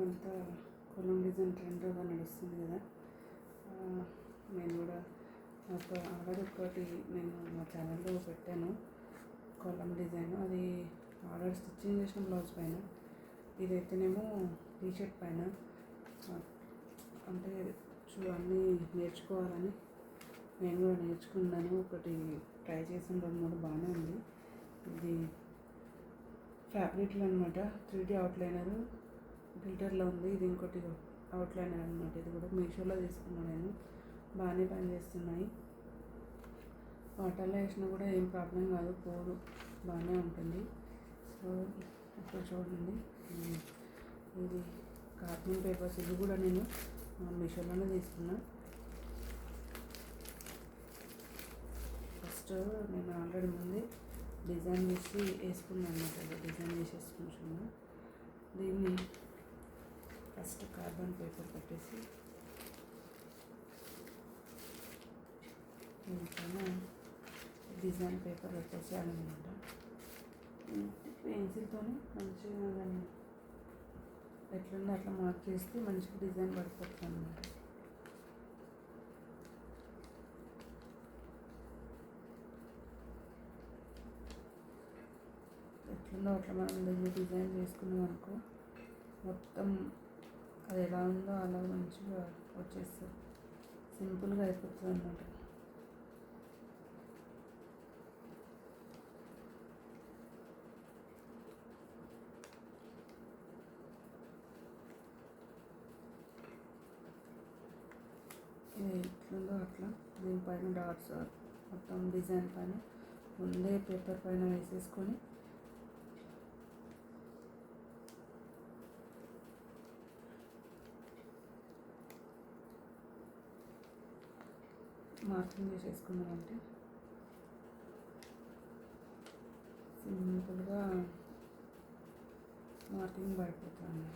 అంతా కొలం డిజైన్ ట్రెండ్గా నడుస్తుంది కదా. నేను కూడా ఆల్రెడీ ఒకటి నేను మా ఛానల్లో పెట్టాను కొలం డిజైన్. అది ఆర్డర్ స్టిచ్చింగ్ చేసిన బ్లౌజ్ పైన, ఇదైతేనేమో టీషర్ట్ పైన. అంటే అన్నీ నేర్చుకోవాలని నేను కూడా నేర్చుకున్నాను. ఒకటి ట్రై చేసిన 2-3 బాగానే ఉంది. ఇది ఫ్యాబ్రిక్లో అనమాట, 3D అవుట్లైనరు గ్లిటర్లో ఉంది. ఇది ఇంకోటి అవుట్లైనర్ అనమాట. ఇది కూడా మీషోలో తీసుకున్నాను నేను. బాగానే పనిచేస్తున్నాయి. వాటర్లో వేసినా కూడా ఏం ప్రాబ్లం కాదు, పోదు, బాగానే ఉంటుంది. సో ఇప్పుడు చూడండి, ఇది కార్బన్ పేపర్స్. ఇది కూడా నేను మీషోలోనే తీసుకున్నా. ఫస్ట్ నేను ఆల్రెడీ ముందే డిజైన్ చేసి వేసుకున్నాను అనమాట. డిజైన్ చేసి వేసుకుంటున్నాను. దీన్ని ఫస్ట్ కార్బన్ పేపర్ పెట్టేసి దీనిపైన డిజైన్ పేపర్ పెట్టేసేయాలన్నమాట. పెన్సిల్తో మంచిగా దాన్ని ఎట్లుందో అట్లా మార్క్ చేస్తే మంచిగా డిజైన్ పడిపోతుంది అన్నమాట. ఎట్లుందో అట్లా మనం దీన్ని డిజైన్ చేసుకున్నాం అనుకో, మొత్తం అది ఎలా ఉందో అలా మంచిగా వచ్చేస్తుంది, సింపుల్గా అయిపోతుంది అన్నమాట. ఇది ఎట్లుందో అట్లా దీనిపైన డాట్స్ మొత్తం డిజైన్ పైన ముందే పేపర్ పైన వేసేసుకొని మార్కింగ్ చేసేసుకున్నామంటే సింపుల్గా మార్కింగ్ పడిపోతుంది.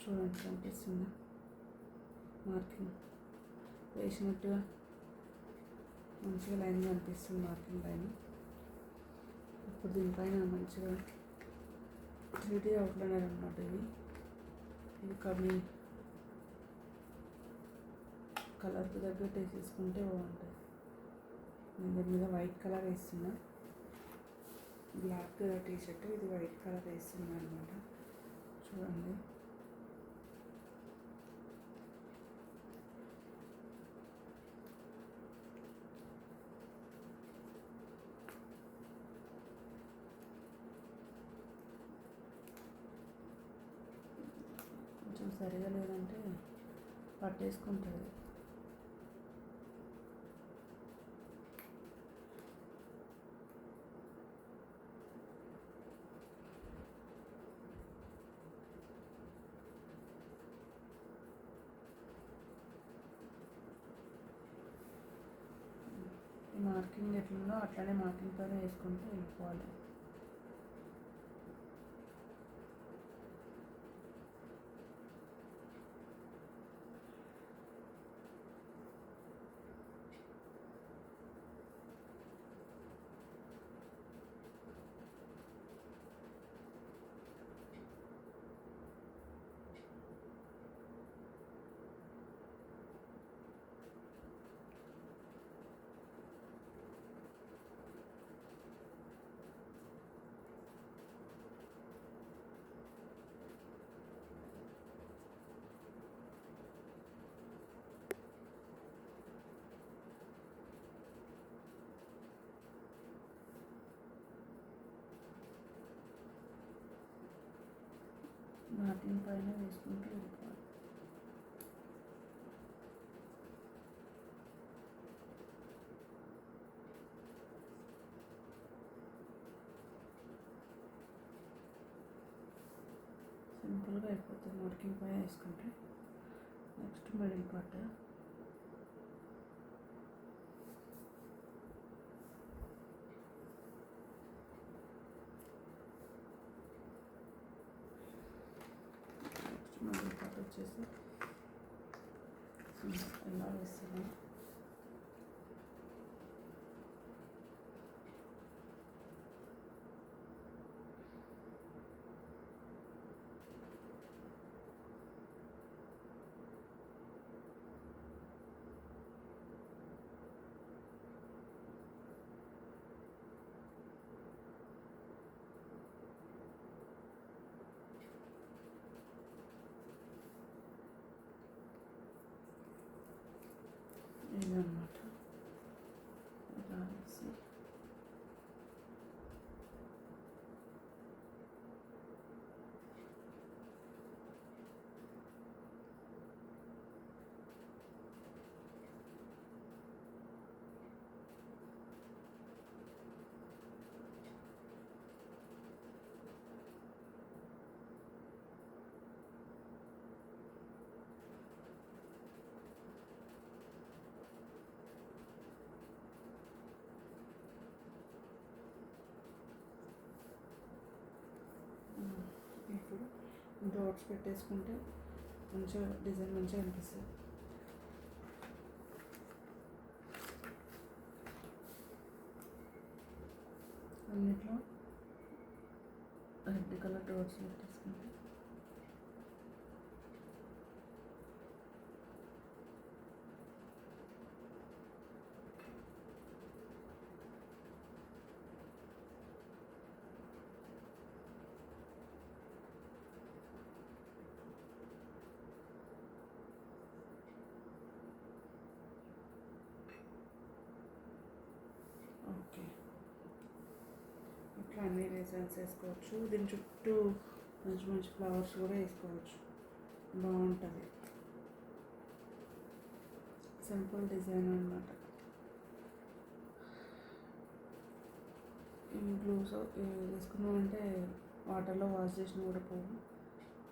చూడండి, కనిపిస్తుందా మార్కింగ్ వేసినట్టుగా మంచిగా లైన్ కనిపిస్తుంది మార్కింగ్ లైన్. ఇప్పుడు దీనిపైన మంచిగా 3D అవుట్లైనర్ అన్నమాట. ఇది కలర్కి తగ్గట్టు వేసేసుకుంటే బాగుంటుంది. నేను దీని మీద వైట్ కలర్ వేస్తున్నా, బ్లాక్ టీషర్ట్, ఇది వైట్ కలర్ వేస్తున్నా అనమాట. చూడండి, కొంచెం సరిగా లేదంటే పట్టేసుకుంటుంది. ఈ మార్కింగ్ ఎట్లుందో అట్లనే మార్కింగ్ పైన వేసుకుంటూ వెళ్ళిపోవాలి. మార్కింగ్ పైన వేసుకుంటూ వెళ్ళిపోవాలి. సింపుల్గా అయిపోతుంది మార్కింగ్ పైన వేసుకుంటే. నెక్స్ట్ మిడిల్ పార్ట్, వచ్చేసి ఎలా వేస్తాను. ఇదన్నమాట ఇలా వేసి ఇప్పుడు డాట్స్ పెట్టేసుకుంటే మంచిగా డిజైన్ మంచిగా అనిపిస్తుంది. అన్నిట్లో రెడ్ కలర్ డాట్స్ పెట్టేసుకుంటే ఓకే. ఇట్లా అన్ని డిజైన్స్ వేసుకోవచ్చు. దీని చుట్టూ మంచి మంచి ఫ్లవర్స్ కూడా వేసుకోవచ్చు, బాగుంటుంది. సింపుల్ డిజైన్ అన్నమాట. ఈ గ్లూస్ వేసుకున్నామంటే వాటర్లో వాష్ చేసిన కూడా పోవు,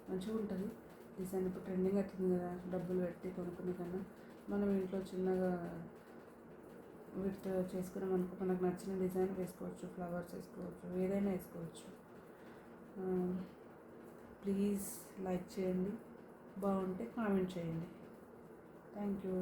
మంచిగా ఉంటుంది డిజైన్. ఇప్పుడు ట్రెండింగ్ అవుతుంది కదా, డబ్బులు పెట్టి కొనుక్కునే కన్నా మనం ఇంట్లో చిన్నగా వీటితో చేసుకున్నాం అనుకో, మనకు నచ్చిన డిజైన్ వేసుకోవచ్చు, ఫ్లవర్స్ వేసుకోవచ్చు, ఏదైనా వేసుకోవచ్చు. ప్లీజ్ లైక్ చేయండి, బాగుంటే కామెంట్ చేయండి. Thank you.